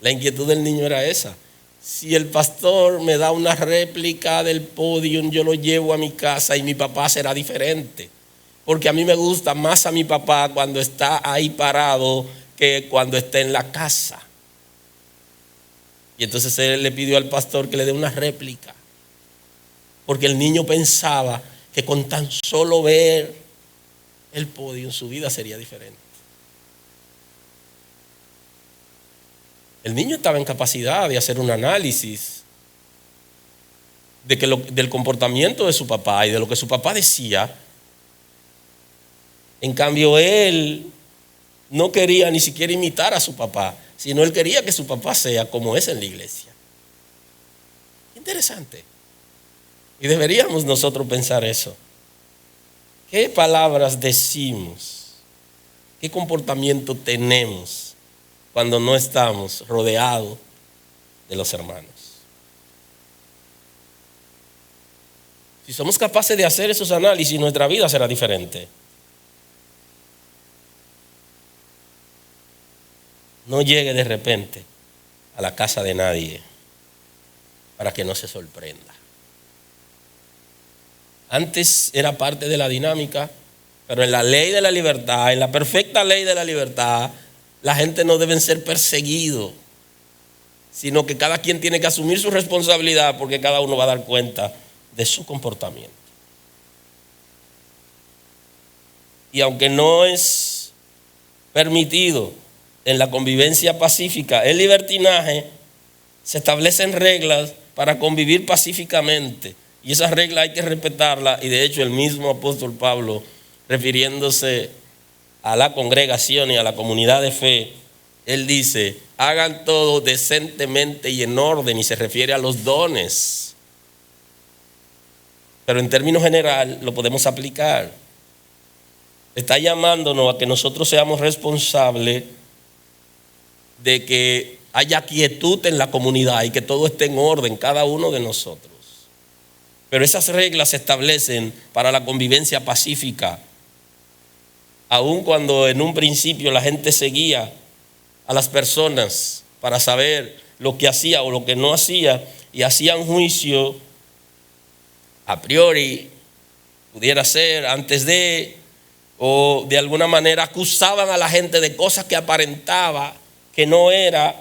La inquietud del niño era esa. Si el pastor me da una réplica del podium, yo lo llevo a mi casa y mi papá será diferente. Porque a mí me gusta más a mi papá cuando está ahí parado que cuando está en la casa. Y entonces él le pidió al pastor que le dé una réplica. Porque el niño pensaba que con tan solo ver el podio su vida sería diferente. El niño estaba en capacidad de hacer un análisis del comportamiento de su papá y de lo que su papá decía. En cambio, él no quería ni siquiera imitar a su papá, sino él quería que su papá sea como es en la iglesia. Interesante. Y deberíamos nosotros pensar eso. ¿Qué palabras decimos? ¿Qué comportamiento tenemos cuando no estamos rodeados de los hermanos? Si somos capaces de hacer esos análisis, nuestra vida será diferente. No llegue de repente a la casa de nadie para que no se sorprenda. Antes era parte de la dinámica, pero en la ley de la libertad, en la perfecta ley de la libertad, la gente no debe ser perseguidos, sino que cada quien tiene que asumir su responsabilidad, porque cada uno va a dar cuenta de su comportamiento. Y aunque no es permitido en la convivencia pacífica el libertinaje, se establecen reglas para convivir pacíficamente. Y esas reglas hay que respetarlas. Y de hecho el mismo apóstol Pablo, refiriéndose a la congregación y a la comunidad de fe, él dice: hagan todo decentemente y en orden, y se refiere a los dones. Pero en términos general lo podemos aplicar. Está llamándonos a que nosotros seamos responsables de que haya quietud en la comunidad y que todo esté en orden, cada uno de nosotros. Pero esas reglas se establecen para la convivencia pacífica. Aun cuando en un principio la gente seguía a las personas para saber lo que hacía o lo que no hacía, y hacían juicio a priori, pudiera ser antes de, o de alguna manera acusaban a la gente de cosas que aparentaba que no era.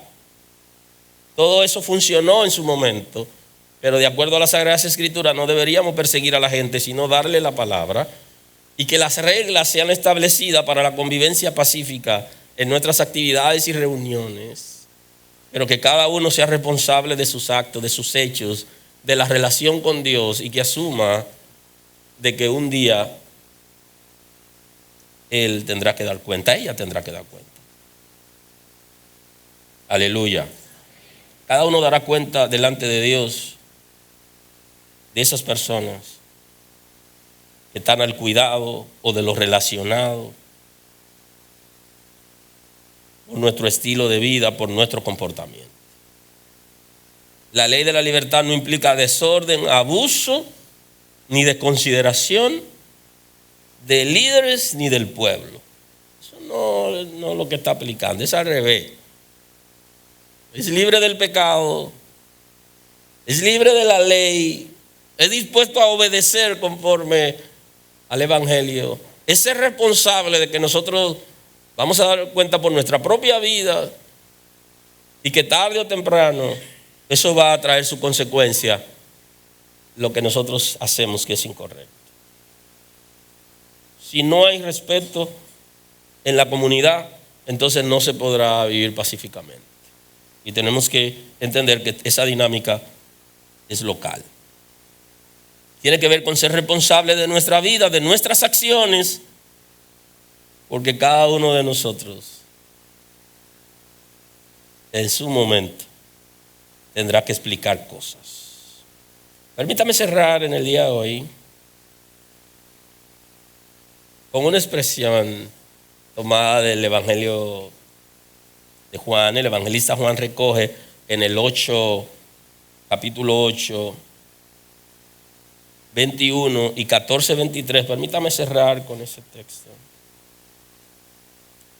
Todo eso funcionó en su momento. Pero de acuerdo a las Sagradas Escrituras no deberíamos perseguir a la gente, sino darle la palabra y que las reglas sean establecidas para la convivencia pacífica en nuestras actividades y reuniones, pero que cada uno sea responsable de sus actos, de sus hechos, de la relación con Dios, y que asuma de que un día él tendrá que dar cuenta, ella tendrá que dar cuenta. Aleluya. Cada uno dará cuenta delante de Dios de esas personas que están al cuidado o de lo relacionado, por nuestro estilo de vida, por nuestro comportamiento. La ley de la libertad no implica desorden, abuso, ni desconsideración de líderes ni del pueblo. Eso no es lo que está aplicando, es al revés. Es libre del pecado, es libre de la ley, es dispuesto a obedecer conforme al Evangelio, es ser responsable de que nosotros vamos a dar cuenta por nuestra propia vida y que tarde o temprano eso va a traer su consecuencia, lo que nosotros hacemos que es incorrecto. Si no hay respeto en la comunidad, entonces no se podrá vivir pacíficamente. Y tenemos que entender que esa dinámica es local. Tiene que ver con ser responsable de nuestra vida, de nuestras acciones, porque cada uno de nosotros en su momento tendrá que explicar cosas. Permítame cerrar en el día de hoy con una expresión tomada del Evangelio de Juan. El evangelista Juan recoge en el capítulo 8, 21 y 14, 23. Permítame cerrar con ese texto.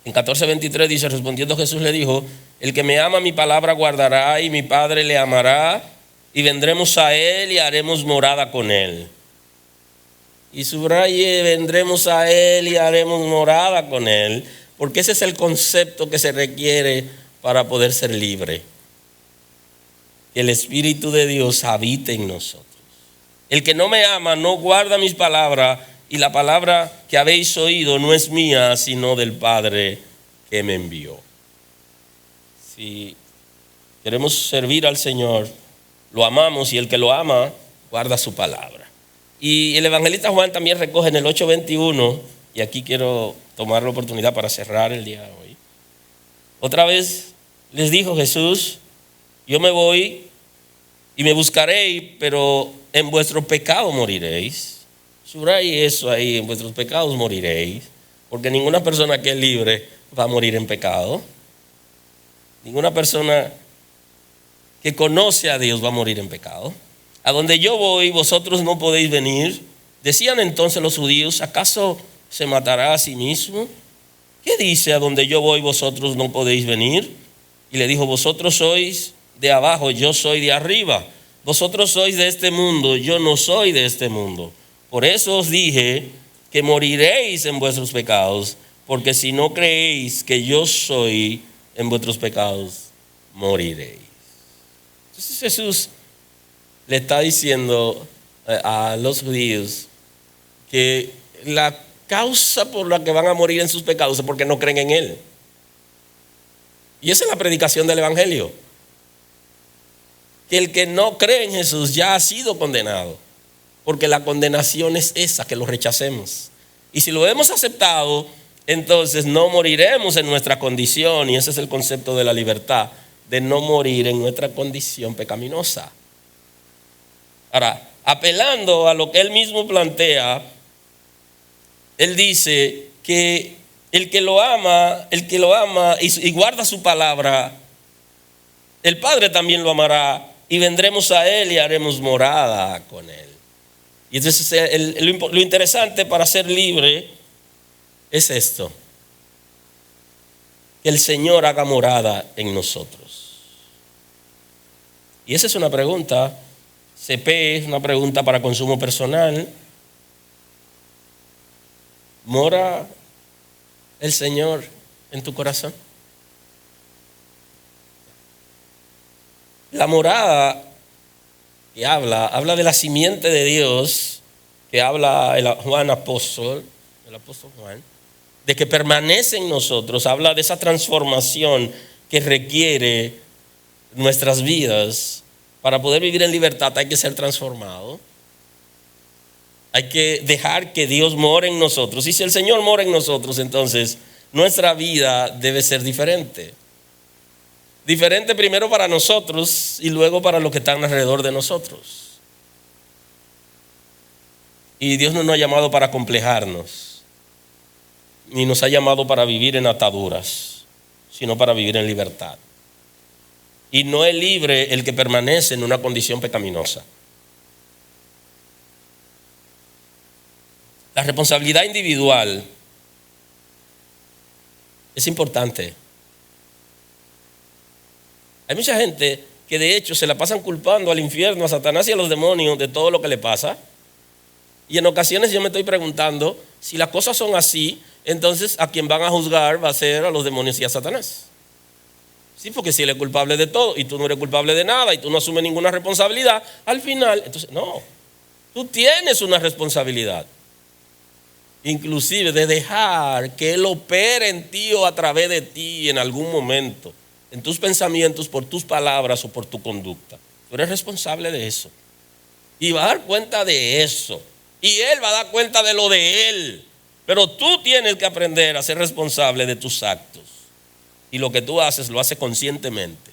En 14, 23 dice: respondiendo Jesús le dijo: el que me ama mi palabra guardará, y mi Padre le amará, y vendremos a él y haremos morada con él. Y subraye, vendremos a él y haremos morada con él, porque ese es el concepto que se requiere para poder ser libre. Que el Espíritu de Dios habite en nosotros. El que no me ama no guarda mis palabras, y la palabra que habéis oído no es mía, sino del Padre que me envió. Si queremos servir al Señor, lo amamos, y el que lo ama guarda su palabra. Y el evangelista Juan también recoge en el 8:21, y aquí quiero tomar la oportunidad para cerrar el día de hoy. Otra vez les dijo Jesús: yo me voy y me buscaréis, pero en vuestro pecado moriréis. Subraye eso ahí: en vuestros pecados moriréis, porque ninguna persona que es libre va a morir en pecado. Ninguna persona que conoce a Dios va a morir en pecado. A donde yo voy, vosotros no podéis venir. Decían entonces los judíos: ¿acaso se matará a sí mismo? ¿Qué dice? A donde yo voy, vosotros no podéis venir. Y le dijo: vosotros sois de abajo, yo soy de arriba. Vosotros sois de este mundo, yo no soy de este mundo. Por eso os dije que moriréis en vuestros pecados, porque si no creéis que yo soy, en vuestros pecados moriréis. Entonces Jesús le está diciendo a los judíos que la causa por la que van a morir en sus pecados es porque no creen en Él. Y esa es la predicación del Evangelio. Que el que no cree en Jesús ya ha sido condenado, porque la condenación es esa, que lo rechacemos. Y si lo hemos aceptado, entonces no moriremos en nuestra condición, y ese es el concepto de la libertad, de no morir en nuestra condición pecaminosa. Ahora, apelando a lo que él mismo plantea, él dice que el que lo ama y guarda su palabra, el Padre también lo amará, y vendremos a él y haremos morada con él. Y entonces lo interesante para ser libre es esto: que el Señor haga morada en nosotros. Y esa es una pregunta, CP, es una pregunta para consumo personal. ¿Mora el Señor en tu corazón? La morada que habla de la simiente de Dios, que habla el Juan apóstol, el apóstol Juan, de que permanece en nosotros, habla de esa transformación que requiere nuestras vidas. Para poder vivir en libertad hay que ser transformado. Hay que dejar que Dios more en nosotros. Y si el Señor mora en nosotros, entonces nuestra vida debe ser diferente. Diferente primero para nosotros y luego para los que están alrededor de nosotros. Y Dios no nos ha llamado para complejarnos, ni nos ha llamado para vivir en ataduras, sino para vivir en libertad. Y no es libre el que permanece en una condición pecaminosa. La responsabilidad individual es importante. Hay mucha gente que de hecho se la pasan culpando al infierno, a Satanás y a los demonios de todo lo que le pasa. Y en ocasiones yo me estoy preguntando, si las cosas son así, entonces a quien van a juzgar va a ser a los demonios y a Satanás. Sí, porque si él es culpable de todo y tú no eres culpable de nada y tú no asumes ninguna responsabilidad, al final, entonces no, tú tienes una responsabilidad. Inclusive de dejar que Él opere en ti o a través de ti en algún momento, en tus pensamientos, por tus palabras o por tu conducta. Tú eres responsable de eso. Y va a dar cuenta de eso. Y Él va a dar cuenta de lo de Él. Pero tú tienes que aprender a ser responsable de tus actos. Y lo que tú haces, lo haces conscientemente.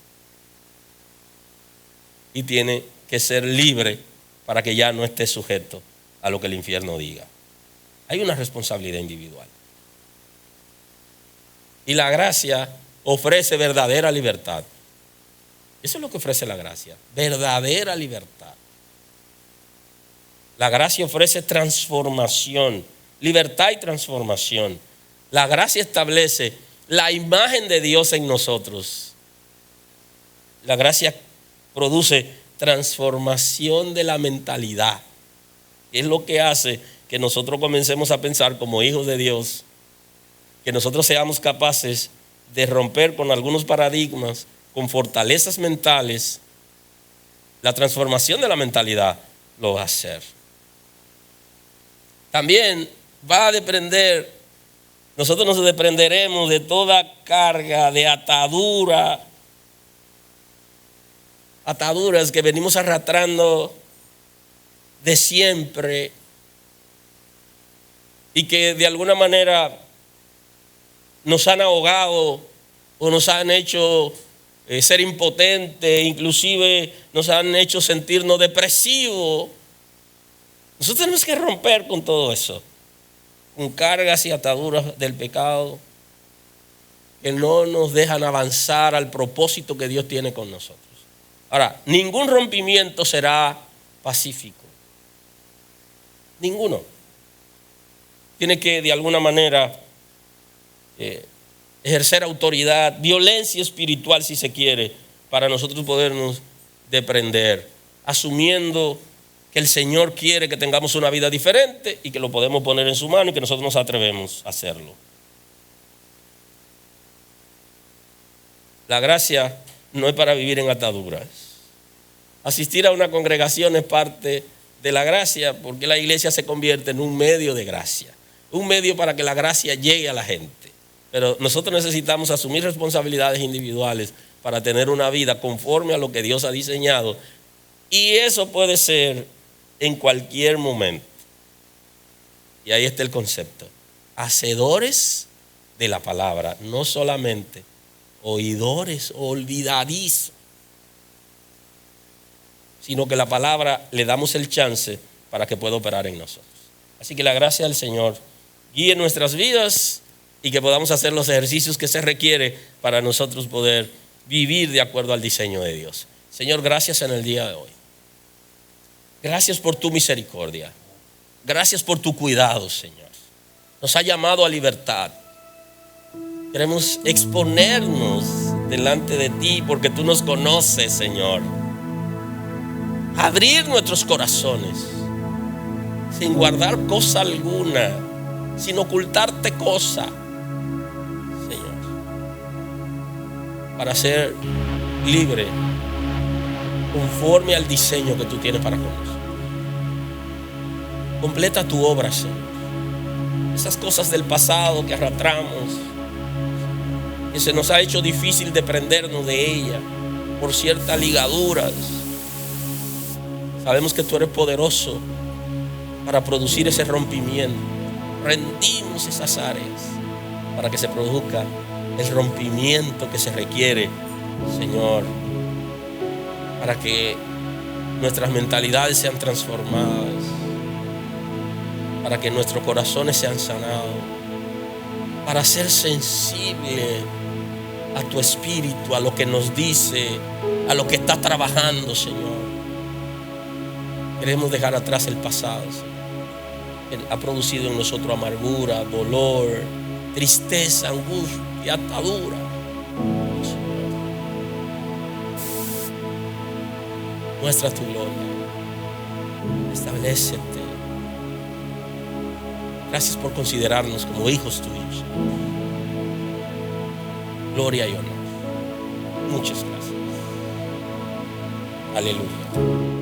Y tiene que ser libre para que ya no estés sujeto a lo que el infierno diga. Hay una responsabilidad individual. Y la gracia ofrece verdadera libertad. Eso es lo que ofrece la gracia, verdadera libertad. La gracia ofrece transformación, libertad y transformación. La gracia establece la imagen de Dios en nosotros. La gracia produce transformación de la mentalidad. Es lo que hace que nosotros comencemos a pensar como hijos de Dios, que nosotros seamos capaces de romper con algunos paradigmas, con fortalezas mentales. La transformación de la mentalidad lo va a hacer. También va a depender, nosotros nos desprenderemos de toda carga, de ataduras que venimos arrastrando de siempre y que de alguna manera nos han ahogado o nos han hecho ser impotentes, inclusive nos han hecho sentirnos depresivos. Nosotros tenemos que romper con todo eso, con cargas y ataduras del pecado que no nos dejan avanzar al propósito que Dios tiene con nosotros. Ahora, ningún rompimiento será pacífico. Ninguno. Tiene que de alguna manera ejercer autoridad, violencia espiritual si se quiere, para nosotros podernos desprender, asumiendo que el Señor quiere que tengamos una vida diferente y que lo podemos poner en su mano y que nosotros nos atrevemos a hacerlo. La gracia no es para vivir en ataduras. Asistir a una congregación es parte de la gracia, porque la iglesia se convierte en un medio de gracia, un medio para que la gracia llegue a la gente. Pero nosotros necesitamos asumir responsabilidades individuales para tener una vida conforme a lo que Dios ha diseñado. Y eso puede ser en cualquier momento. Y ahí está el concepto. Hacedores de la palabra, no solamente oidores o olvidadizos, sino que la palabra le damos el chance para que pueda operar en nosotros. Así que la gracia del Señor guíe nuestras vidas y que podamos hacer los ejercicios que se requiere para nosotros poder vivir de acuerdo al diseño de Dios. Señor, gracias en el día de hoy. Gracias por tu misericordia. Gracias por tu cuidado, Señor. Nos ha llamado a libertad. Queremos exponernos delante de ti porque tú nos conoces, Señor. Abrir nuestros corazones sin guardar cosa alguna, sin ocultarte cosa, Señor, para ser libre conforme al diseño que tú tienes para con nosotros. Completa tu obra, Señor. esas cosas del pasado que arrastramos, que se nos ha hecho difícil desprendernos de ella por ciertas ligaduras. Sabemos que tú eres poderoso para producir ese rompimiento. Rendimos esas áreas para que se produzca el rompimiento que se requiere, Señor, para que nuestras mentalidades sean transformadas, para que nuestros corazones sean sanados, para ser sensible a tu espíritu, a lo que nos dice, a lo que está trabajando, Señor. Queremos dejar atrás el pasado, Señor. Ha producido en nosotros amargura, dolor, tristeza, angustia, atadura. Muestra tu gloria. Establécete. Gracias por considerarnos como hijos tuyos. Gloria y honor. Muchas gracias. Aleluya.